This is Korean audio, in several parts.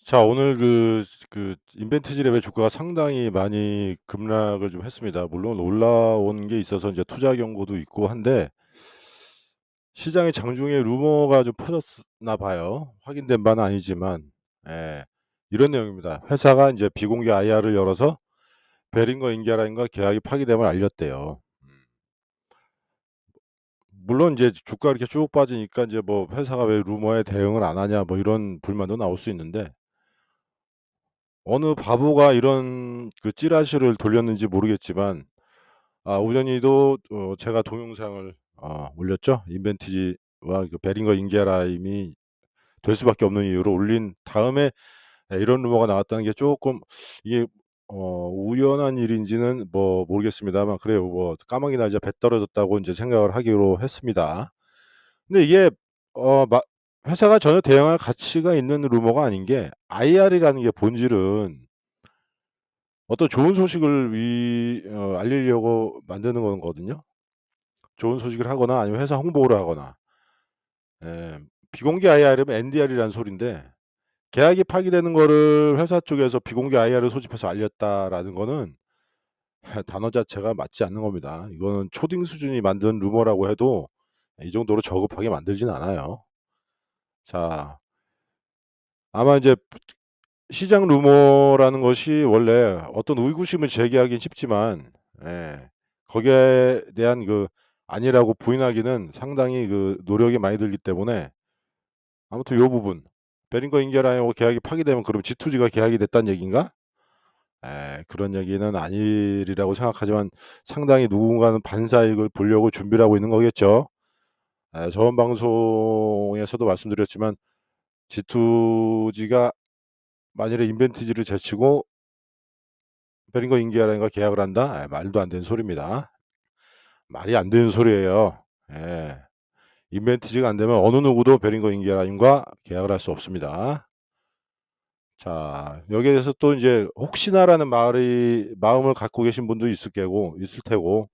자, 오늘 인벤티지랩의 주가가 상당히 많이 급락을 좀 했습니다. 물론 올라온 게 있어서 인제 투자 경고도 있고 한데 시장의 장중에 루머가 좀 퍼졌나 봐요. 확인된 바는 아니지만. 예. 이런 내용입니다. 회사가 인제 비공개 IR을 열어서 베링거 인기아라인과 계약이 파기됨을 알렸대요. 물론 인제 주가가 이렇게 쭉 빠지니까 인제 뭐 '회사가 왜 루머에 대응을 안 하냐.' 뭐 이런 불만도 나올 수 있는데 어느 바보가 이런 찌라시를 돌렸는지 모르겠지만 오전에도 제가 동영상을 올렸죠. 인벤티지와 베링거 인디아라임이 될 수밖에 없는 이유를 올린 다음에 이런 루머가 나왔다는 게 쪼끔 이게 우연한 일인지는 뭐 모르겠습니다만 그래요. 뭐 까마귀 날자 배 떨어졌다고 인제 생각을 하기로 했습니다. 근데 이게 마 회사가 전혀 대응할 가치가 있는 루머가 아닌 게 IR이라는 게 본질은 어떤 좋은 소식을 알리려고 만드는 거거든요. 좋은 소식을 하거나 아니면 회사 홍보를 하거나. 예. 비공개 IR이면 NDR이라는 소린데 계약이 파기되는 거를 회사 쪽에서 비공개 IR을 소집해서 알렸다라는 거는 단어 자체가 맞지 않는 겁니다. 이거는 초딩 수준이 만든 루머라고 해도 이 정도로 저급하게 만들진 않아요. 자, 아마 인제 시장 루머라는 것이 원래 어떤 의구심을 제기하긴 쉽지만 거기에 대한 아니라고 부인하기는 상당히 노력이 많이 들기 때문에 아무튼 요 부분 베링거 인디아라인하고 계약이 파기되면 그럼 G2G가 계약이 됐다는 얘기인가? 그런 얘기는 아니리라고 생각하지만 상당히 누군가는 반사이익을 보려고 준비를 하고 있는 거겠죠. 저번 방송에서도 말씀드렸지만 G2G가 만일에 인벤티지를 제치고 베링거 인디아라인과 계약을 한다? 말도 안 되는 소리입니다. 말이 안 되는 소리예요. 예. 인벤티지가 안 되면 어느 누구도 베링거 인디아라인과 계약을 할 수 없습니다. 자, 여기에 대해서 또 인제 혹시나라는 말이 마음을 갖고 계신 분도 있을 테고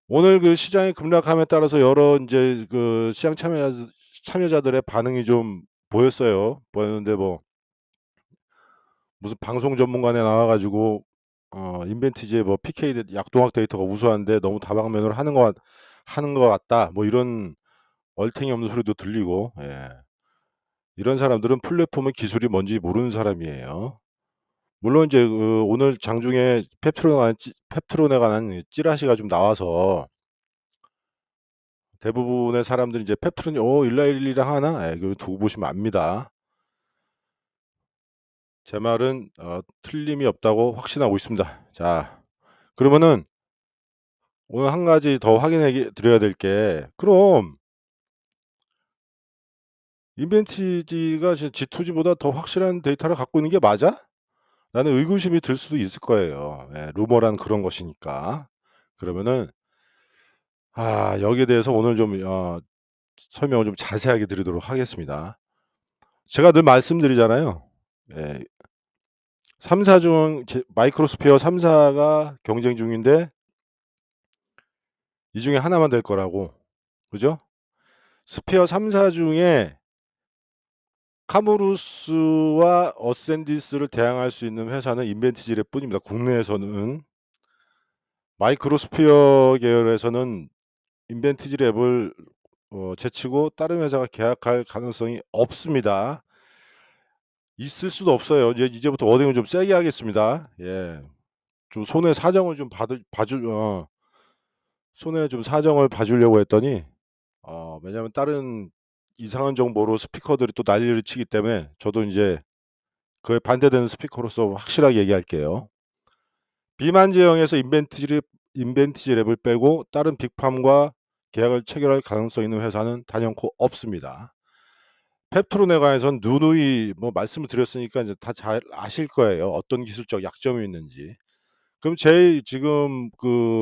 오늘 시장의 급락함에 따라서 여러 인제 시장 참여자들의 반응이 좀 보였어요. 보였는데 뭐 무슨 방송 전문가네 나와 가지고 인벤티지의 뭐 PK 약동학 데이터가 우수한데 너무 다방면으로 하는 것 같다. 뭐 이런 얼탱이 없는 소리도 들리고 이런 사람들은 플랫폼의 기술이 뭔지 모르는 사람이에요. 물론 인제 오늘 장중에 펩트론에 관한 찌라시가 좀 나와서 대부분의 사람들이 이제 펩트론이 '일라일리랑 하나?' 그 두고 보시면 압니다. 제 말은 틀림이 없다고 확신하고 있습니다. 자, 그러면은 오늘 한 가지 더 확인해 드려야 될 게 그럼 '인벤티지가 G2G보다 더 확실한 데이터를 갖고 있는 게 맞아?' 라는 의구심이 들 수도 있을 거예요. 루머란 그런 것이니까. 그러면은 여기에 대해서 오늘 좀 설명을 좀 자세하게 드리도록 하겠습니다. 제가 늘 말씀드리잖아요. 예. 3사 중 마이크로스피어 3 사가 경쟁 중인데 이 중에 하나만 될 거라고. 그죠? 스피어 3사 중에 카무루스와 어센디스를 대항할 수 있는 회사는 인벤티지랩 뿐입니다. 국내에서는. 마이크로스피어 계열에서는 인벤티지랩을 제치고 다른 회사가 계약할 가능성이 없습니다. 있을 수도 없어요. 이제부터 워딩을 좀 세게 하겠습니다. 예. 좀 손해 사정을 좀 받을 봐줄 손해 좀 사정을 봐 주려고 했더니 왜냐하면 다른 이상한 정보로 스피커들이 또 난리를 치기 때문에 저도 인제 그에 반대되는 스피커로서 확실하게 얘기할게요. 비만 제형에서 인벤티지 랩을 빼고 다른 빅팜과 계약을 체결할 가능성 있는 회사는 단연코 없습니다. 펩트론에 관해서는 누누이 뭐 말씀을 드렸으니까 인제 다 잘 아실 거예요, 어떤 기술적 약점이 있는지. 그럼 제일 지금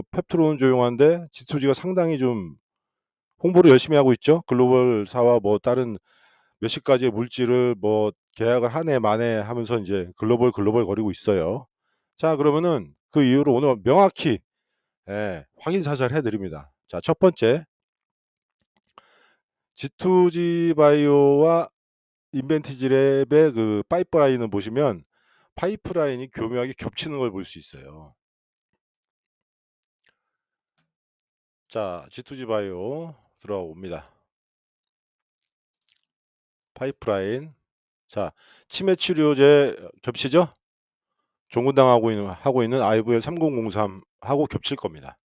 펩트론은 조용한데 G2G가 상당히 좀 홍보를 열심히 하고 있죠. 글로벌사와 뭐 다른 몇십 가지의 물질을 뭐 계약을 한 해 만에 하면서 인제 글로벌 거리고 있어요. 자, 그러면은 그 이유를 오늘 명확히 확인 사살해 드립니다. 자, 첫 번째 G2G 바이오와 인벤티지랩의 그 파이프라인을 보시면 파이프라인이 교묘하게 겹치는 걸 볼 수 있어요. 자, G2G 바이오 들어옵니다. 파이프라인. 자, 치매 치료제 겹치죠? 종근당 하고 있는 IVL 3003 하고 겹칠 겁니다.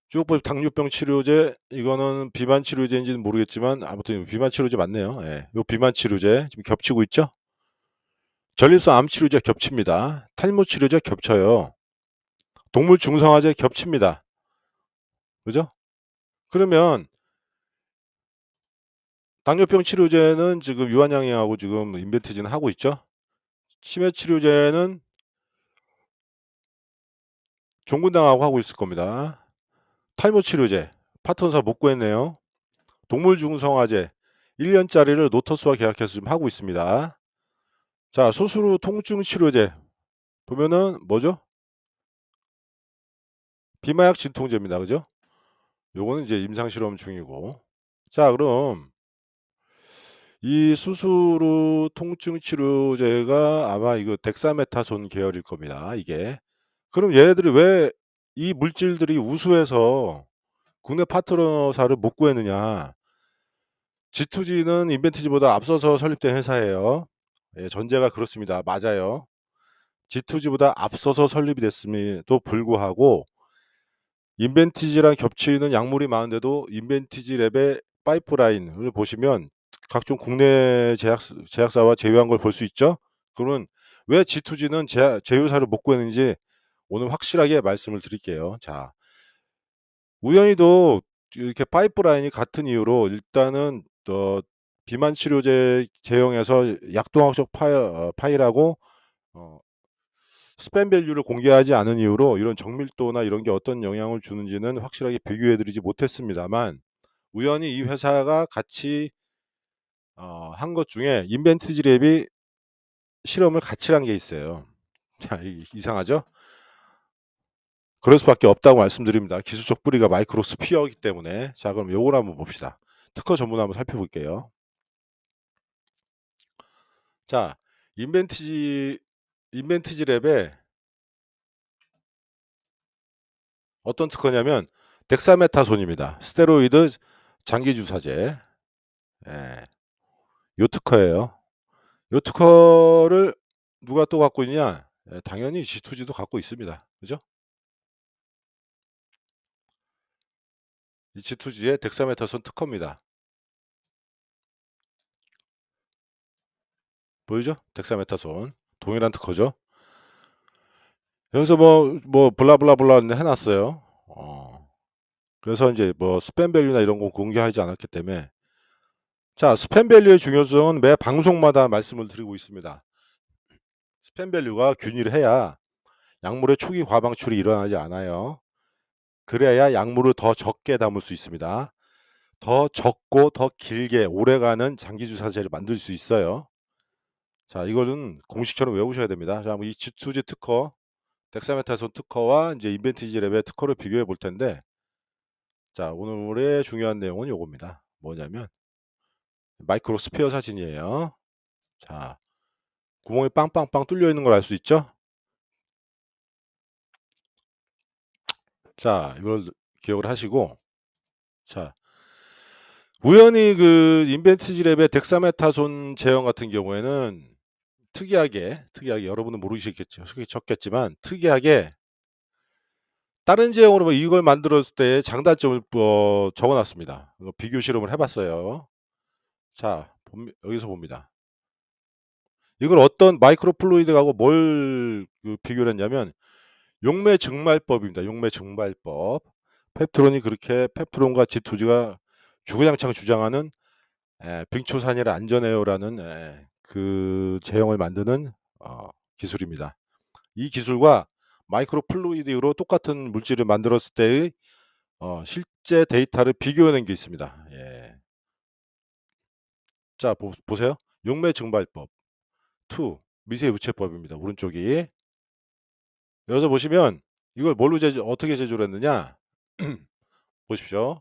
쭉 당뇨병 치료제, 이거는 비만 치료제인지는 모르겠지만 아무튼 비만 치료제 맞네요. 예. 요 비만 치료제 지금 겹치고 있죠? 전립선 암 치료제 겹칩니다. 탈모 치료제 겹쳐요. 동물 중성화제 겹칩니다. 그죠? 그러면 당뇨병 치료제는 지금 유한양행하고 지금 인벤티지는 하고 있죠? 치매 치료제는 종근당하고 하고 있을 겁니다. 탈모 치료제 파트너사 못 구했네요. 동물 중성화제 1년짜리를 노터스와 계약해서 지금 하고 있습니다. 자, 수술 후 통증 치료제 보면은 뭐죠? 비마약 진통제입니다. 그죠? 요거는 이제 임상 실험 중이고. 자, 그럼 이 수술 후 통증 치료제가 아마 이거 덱사메타손 계열일 겁니다, 이게. 그럼 얘네들이 왜 이 물질들이 우수해서 국내 파트너사를 못 구했느냐? G2G는 인벤티지보다 앞서서 설립된 회사예요. 예, 전제가 그렇습니다. 맞아요. G2G보다 앞서서 설립이 됐음에도 불구하고 인벤티지랑 겹치는 약물이 많은데도 인벤티지랩의 파이프라인을 보시면 각종 국내 제약사와 제휴한 걸 볼 수 있죠. 그러면 왜 G2G는 제휴사를 못 구했는지 오늘 확실하게 말씀을 드릴게요. 자, 우연히도 이렇게 파이프라인이 같은 이유로 일단은 비만 치료제 제형에서 약동학적 파일하고 어 스팸 밸류를 공개하지 않은 이유로 이런 정밀도나 이런 게 어떤 영향을 주는지는 확실하게 비교해 드리지 못했습니다만, 우연히 이 회사가 같이 한 것 중에 인벤티지랩이 실험을 같이 한 게 있어요. 자, 이상하죠? 그럴 수밖에 없다고 말씀드립니다. 기술적 뿌리가 마이크로스피어이기 때문에. 자, 그럼 요걸 한번 봅시다. 특허 전문 한번 살펴볼게요. 자, 인벤티지랩에 어떤 특허냐면 덱사메타손입니다. 스테로이드 장기 주사제. 예. 요 특허예요. 요 특허를 누가 또 갖고 있냐? 예, 당연히 G2G도 갖고 있습니다. 그죠? 이 G2G의 덱사메타손 특허입니다. 보이죠? 덱사메타손. 동일한 특허죠. 여기서 블라블라블라 해놨어요. 그래서 이제 뭐 스팸 밸류나 이런 거 공개하지 않았기 때문에. 자, 스팸 밸류의 중요성은 매 방송마다 말씀을 드리고 있습니다. 스팸 밸류가 균일해야 약물의 초기 과방출이 일어나지 않아요. 그래야 약물을 더 적게 담을 수 있습니다. 더 적고 더 길게 오래가는 장기주사제를 만들 수 있어요. 자, 이거는 공식처럼 외우셔야 됩니다. 자, 이 G2G 특허, 덱사메타손 특허와 이제 인벤티지랩의 특허를 비교해 볼 텐데, 자, 오늘의 중요한 내용은 요겁니다. 뭐냐면 마이크로스피어 사진이에요. 자, 구멍이 빵빵빵 뚫려 있는 걸 알 수 있죠? 자, 이걸 기억을 하시고, 자, 우연히 그 인벤티지랩의 덱사메타손 제형 같은 경우에는 특이하게 여러분은 모르셨겠지만 특이하게 다른 제형으로 이걸 만들었을 때의 장단점을 적어 놨습니다. 비교 실험을 해 봤어요. 자, 여기서 봅니다. 이걸 어떤 마이크로 플루이드하고 뭘 비교를 했냐면 용매 증말법입니다. 용매 증말법. 펩트론과 G2G가 주구장창 주장하는 빙초산이라 안전해요라는 그 제형을 만드는 기술입니다. 이 기술과 마이크로 플루이드로 똑같은 물질을 만들었을 때의 실제 데이터를 비교해낸 게 있습니다. 예. 자, 보세요. 용매 증발법 2 미세 유체법입니다. 오른쪽이. 여기서 보시면 이걸 어떻게 제조를 했느냐? 보십시오.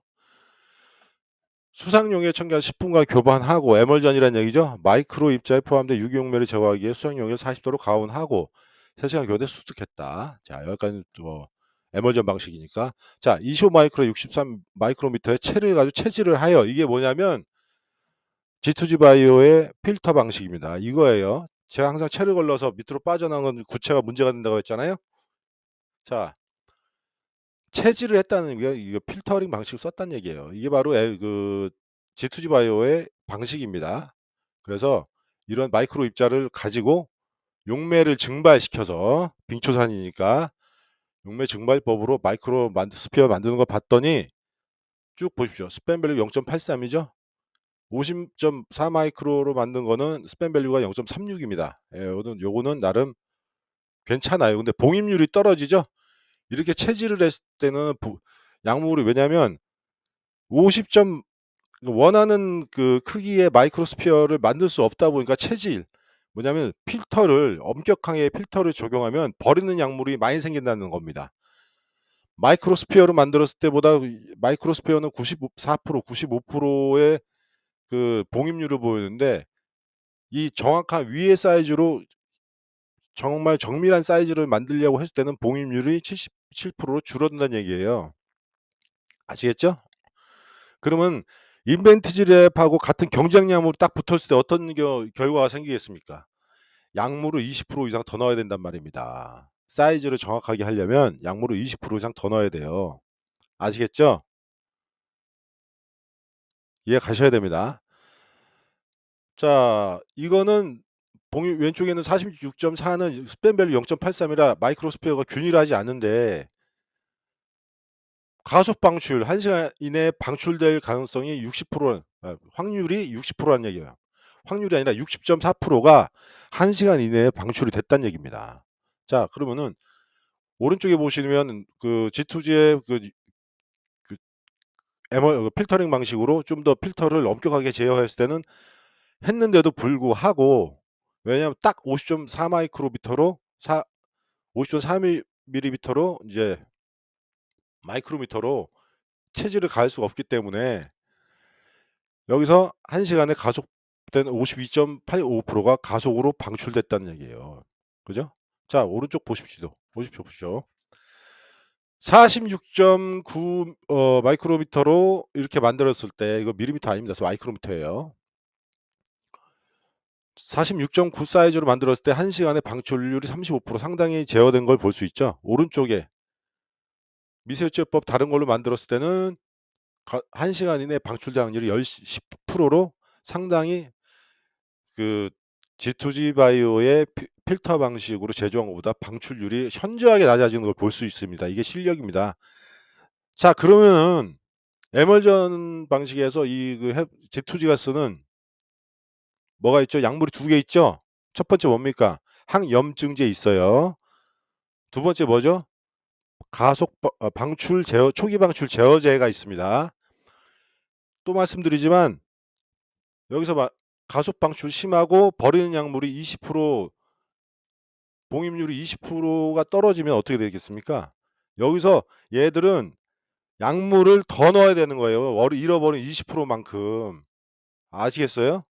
수상용에 첨가한 10분간 교반하고 에멀전이란 얘기죠. 마이크로 입자에 포함된 유기용매를 제거하기 위해 수상용을 40 도로 가온하고 3 시간 교대 수축했다. 자 여기까지는 또 에멀전 방식이니까. 자 25 마이크로 63 마이크로미터의 체를 가지고 체질을 하여 이게 뭐냐면 G2G 바이오의 필터 방식입니다. 이거예요. 제가 항상 체를 걸러서 밑으로 빠져나오는 구체가 문제가 된다고 했잖아요. 자 체질을 했다는 게 이거 필터링 방식을 썼다는 얘기예요. 이게 바로 G2G 바이오의 방식입니다. 그래서 이런 마이크로 입자를 가지고 용매를 증발시켜서 빙초산이니까 용매 증발법으로 마이크로 스피어 만드는 거 봤더니 쭉 보십시오. 스팸 밸류 0.83 이죠. 50.4 마이크로로 만든 거는 스팸 밸류가 0.36 입니다. 예, 요거는 나름 괜찮아요. 근데 봉입률이 떨어지죠. 이렇게 체질을 했을 때는 약물이 왜냐면 50 원하는 그 크기의 마이크로스피어를 만들 수 없다 보니까 체질 뭐냐면 필터를 엄격하게 필터를 적용하면 버리는 약물이 많이 생긴다는 겁니다. 마이크로스피어를 만들었을 때보다 마이크로스피어는 94% 95%의 그 봉입률을 보이는데 이 정확한 위의 사이즈로 정말 정밀한 사이즈를 만들려고 했을 때는 봉입률이 77%로 줄어든다는 얘기예요. 아시겠죠? 그러면 인벤티지랩하고 같은 경쟁약물이 딱 붙었을 때 어떤 결과가 생기겠습니까? 약물을 20% 이상 더 넣어야 된단 말입니다. 사이즈를 정확하게 하려면 약물을 20% 이상 더 넣어야 돼요. 아시겠죠? 이해 가셔야 됩니다. 자, 이거는 왼쪽에는 46.4는 스팸 밸류 0.83이라 마이크로스피어가 균일하지 않은데 가속 방출 1 시간 이내에 방출될 가능성이 60% 확률이 60%라는 얘기예요. 확률이 아니라 60.4%가 1 시간 이내에 방출이 됐다는 얘기입니다. 자 그러면은 오른쪽에 보시면 그 G2G의 그 필터링 방식으로 좀 더 필터를 엄격하게 제어했을 때는 했는데도 불구하고 왜냐하면 딱 50.4 마이크로미터로 50.4 밀리미터로 이제 마이크로미터로 체질을 가할 수가 없기 때문에 여기서 1 시간에 가속된 52.85%가 가속으로 방출됐다는 얘기예요. 그죠? 자 오른쪽 보십시오. 46.9 마이크로미터로 이렇게 만들었을 때 이거 밀리미터 아닙니다. 마이크로미터예요. 46.9 사이즈로 만들었을 때 1 시간에 방출률이 35% 상당히 제어된 걸 볼 수 있죠. 오른쪽에 미세요제법 다른 걸로 만들었을 때는 1 시간 이내에 방출될 확률이 10%로 상당히 그 G2G 바이오의 필터 방식으로 제조한 것보다 방출률이 현저하게 낮아지는 걸 볼 수 있습니다. 이게 실력입니다. 자 그러면은 에멀전 방식에서 이 G2G가 쓰는 뭐가 있죠? 약물이 2개 있죠? 첫 번째 뭡니까? 항염증제 있어요. 두 번째 뭐죠? 방출 제어 초기 방출 제어제가 있습니다. 또 말씀드리지만 여기서 가속 방출 심하고 버리는 약물이 20% 봉입률이 20%가 떨어지면 어떻게 되겠습니까? 여기서 얘들은 약물을 더 넣어야 되는 거예요. 잃어버린 20% 만큼. 아시겠어요?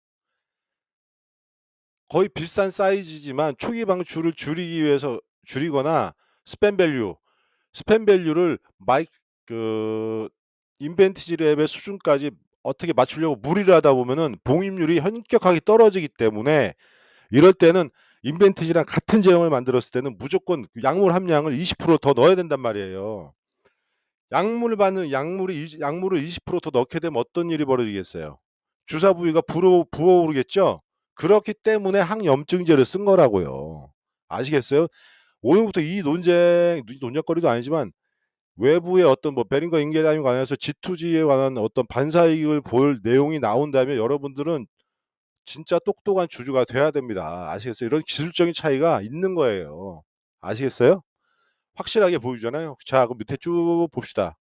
거의 비슷한 사이즈지만 초기 방출을 줄이기 위해서 줄이거나 스팸 밸류, 스팸 밸류를 그 인벤티지 랩의 수준까지 어떻게 맞추려고 무리를 하다 보면은 봉입률이 현격하게 떨어지기 때문에 이럴 때는 인벤티지랑 같은 제형을 만들었을 때는 무조건 약물 함량을 20%더 넣어야 된단 말이에요. 약물을 20%더 넣게 되면 어떤 일이 벌어지겠어요? 주사 부위가 부어오르겠죠? 그렇기 때문에 항염증제를 쓴 거라고요. 아시겠어요? 오늘부터 이 논쟁거리도 아니지만 외부의 어떤 베링거 인겔라임에 관해서 G2G에 관한 어떤 반사이익을 볼 내용이 나온다면 여러분들은 진짜 똑똑한 주주가 돼야 됩니다. 아시겠어요? 이런 기술적인 차이가 있는 거예요. 아시겠어요? 확실하게 보여주잖아요. 자 그럼 밑에 쭉 봅시다.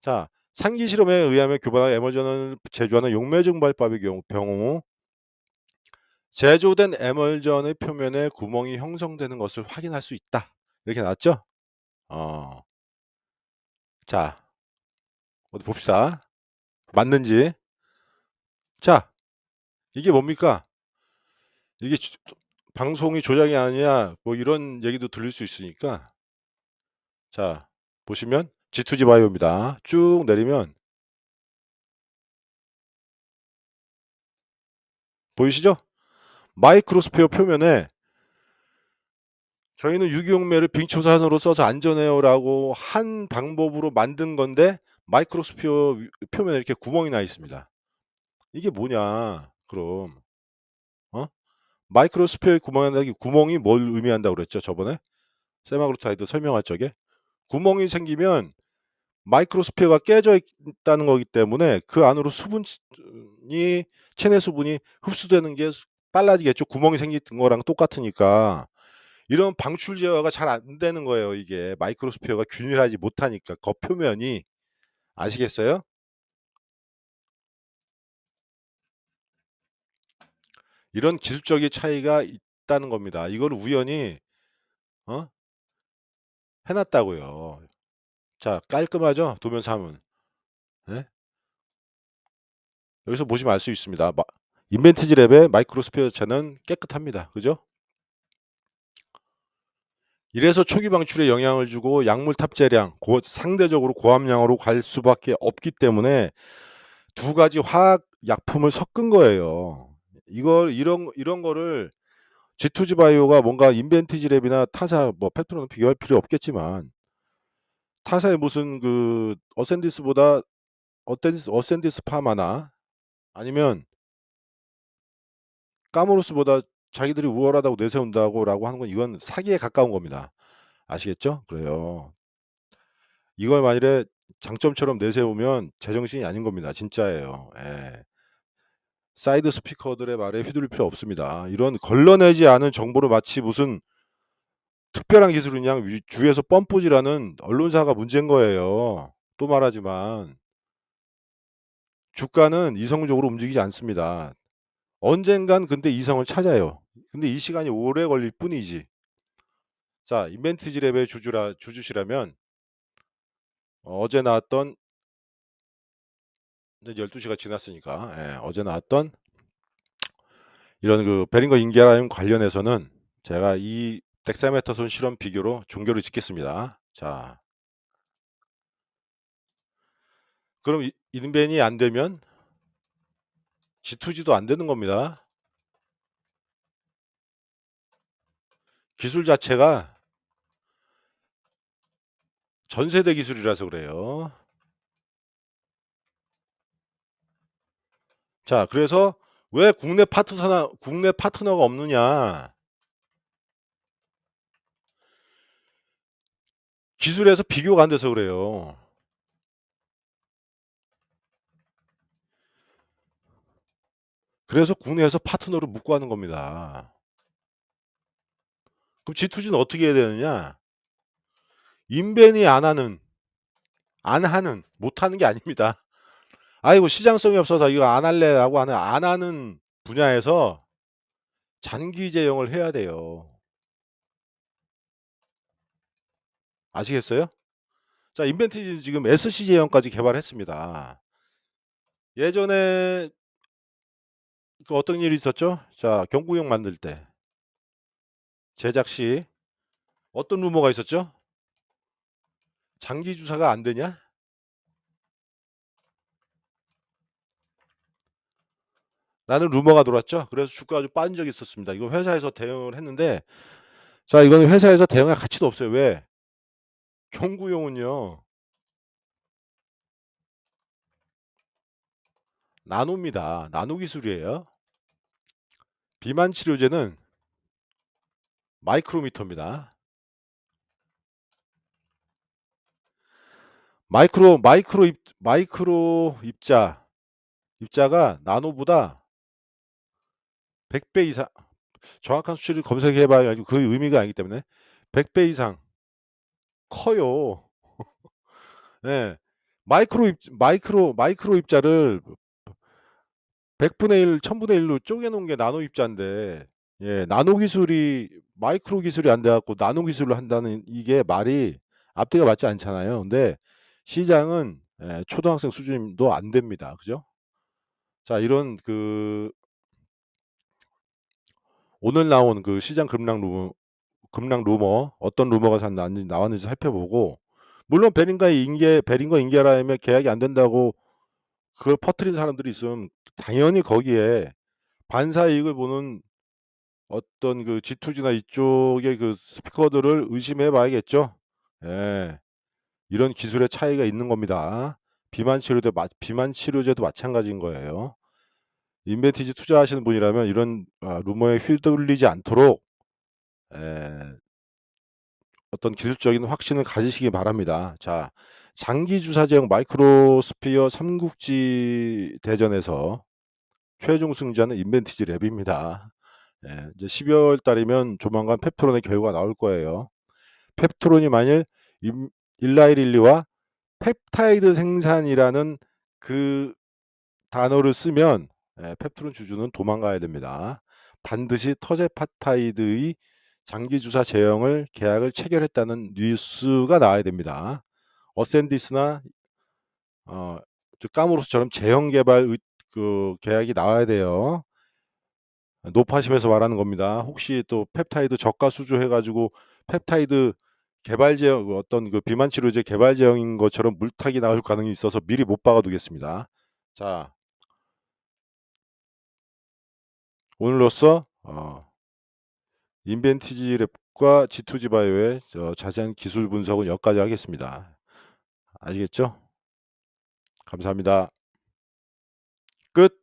자 상기 실험에 의하면 교반한 에멀전을 제조하는 용매증발법의 경우 제조된 에멀전의 표면에 구멍이 형성되는 것을 확인할 수 있다. 이렇게 나왔죠? 자 어디 봅시다. 맞는지. 자, 이게 뭡니까? 이게 방송이 조작이 아니냐 뭐 이런 얘기도 들릴 수 있으니까 자 보시면 G2G 바이오입니다. 쭉 내리면 보이시죠? 마이크로스피어 표면에 저희는 유기용매를 빙초산으로 써서 안전해요라고 한 방법으로 만든 건데 마이크로스피어 표면에 이렇게 구멍이 나 있습니다. 이게 뭐냐? 그럼 어? 마이크로스피어의 구멍이 뭘 의미한다고 그랬죠? 저번에 세마그루타이드 설명할 적에 구멍이 생기면 마이크로스피어가 깨져 있다는 거기 때문에 그 안으로 수분이 체내 수분이 흡수되는 게 빨라지겠죠. 구멍이 생긴 거랑 똑같으니까. 이런 방출 제어가 잘 안 되는 거예요, 이게. 마이크로스피어가 균일하지 못하니까 겉표면이. 아시겠어요? 이런 기술적인 차이가 있다는 겁니다. 이거를 우연히 어? 해 놨다고요. 자, 깔끔하죠? 도면 3은. 예? 여기서 보시면 알 수 있습니다. 인벤티지 랩의 마이크로스피어 자체는 깨끗합니다. 그죠? 이래서 초기 방출에 영향을 주고 약물 탑재량, 상대적으로 고함량으로 갈 수밖에 없기 때문에 두 가지 화학 약품을 섞은 거예요. 이런 거를 G2G 바이오가 뭔가 인벤티지 랩이나 타사 뭐 페트로는 비교할 필요 없겠지만 타사의 무슨 그 어센디스 파마나 아니면 까모루스보다 자기들이 우월하다고 내세운다고라고 하는 건 이건 사기에 가까운 겁니다. 아시겠죠? 그래요. 이걸 만일에 장점처럼 내세우면 제정신이 아닌 겁니다. 진짜예요. 예. 사이드 스피커들의 말에 휘둘릴 필요 없습니다. 이런 걸러내지 않은 정보를 마치 무슨 특별한 기술인 양 주위에서 뻔뿌지라는 언론사가 문제인 거예요. 또 말하지만 주가는 이성적으로 움직이지 않습니다. 언젠간 근데 이성을 찾아요. 근데 이 시간이 오래 걸릴 뿐이지. 자, 인벤티지 랩의 주주시라면 어제 나왔던 이제 12시가 지났으니까 어제 나왔던 이런 그 베링거 인계라임 관련해서는 제가 이 덱사메타손 실험 비교로 종교를 짓겠습니다. 자, 그럼 인벤이 안 되면 G2G도 안 되는 겁니다. 기술 자체가 전 세대 기술이라서 그래요. 자, 그래서 왜 국내 파트너가 없느냐? 기술에서 비교가 안 돼서 그래요. 그래서 국내에서 파트너를 못 구하는 겁니다. 그럼 G2G는 어떻게 해야 되느냐? 인벤이 안 하는, 못 하는 게 아닙니다. 아이고 시장성이 없어서 이거 안 할래라고 하는 안 하는 분야에서 장기 제형을 해야 돼요. 아시겠어요? 자, 인벤티지 지금 SC 제형까지 개발했습니다. 예전에 그 어떤 일이 있었죠? 자, 경구용 만들 때 제작 시 어떤 루머가 있었죠? 장기 주사가 안 되냐? 라는 루머가 돌았죠. 그래서 주가가 좀 빠진 적이 있었습니다. 이거 회사에서 대응을 했는데 자, 이거는 회사에서 대응할 가치도 없어요. 왜? 경구용은요. 나노입니다. 나노 기술이에요. 비만 치료제는 마이크로미터입니다. 마이크로 입자가 나노보다 100배 이상 정확한 수치를 검색해 봐야 알고 그 의미가 아니기 때문에 100배 이상 커요. 예. 마이크로 입자를 100분의 1, 1000분의 1로 쪼개 놓은 게 나노 입자인데 예, 나노 기술이 마이크로 기술이 안 돼 갖고 나노 기술을 한다는 이게 말이 앞뒤가 맞지 않잖아요. 근데 시장은 예 초등학생 수준도 안 됩니다. 그죠? 자 이런 오늘 나온 그 시장 급락 루머 어떤 루머가 잘 나왔는지 살펴보고 물론 베링거 인계라이면 계약이 안 된다고 그걸 퍼뜨린 사람들이 있으면 당연히 거기에 반사이익을 보는 어떤 그 G2G나 이쪽의 그 스피커들을 의심해 봐야겠죠. 예. 이런 기술의 차이가 있는 겁니다. 비만 치료제도 마찬가지인 거예요. 인벤티지 투자하시는 분이라면 이런 루머에 휘둘리지 않도록 에 어떤 기술적인 확신을 가지시기 바랍니다. 자 장기 주사 제형 마이크로스피어 삼국지 대전에서 최종 승자는 인벤티지 랩입니다. 예. 이제 12월 월 달이면 조만간 펩트론의 결과가 나올 거예요. 펩트론이 만일 임 일라이릴리와 펩타이드 생산이라는 그 단어를 쓰면 펩트론 주주는 도망가야 됩니다. 반드시 터제파타이드의 장기 주사 제형을 계약을 체결했다는 뉴스가 나와야 됩니다. 어센디스나 어 까무로스처럼 제형 개발 계약이 나와야 돼요. 노파심에서 말하는 겁니다. 혹시 또 펩타이드 저가 수주해 가지고 펩타이드 개발 제형 어떤 그 비만 치료제 개발 제형인 것처럼 물타기 나올 가능성이 있어서 미리 못 박아 두겠습니다. 자 오늘로써 인벤티지 랩과 G2G 바이오의 자세한 기술 분석은 여기까지 하겠습니다. 아시겠죠? 감사합니다. 끝.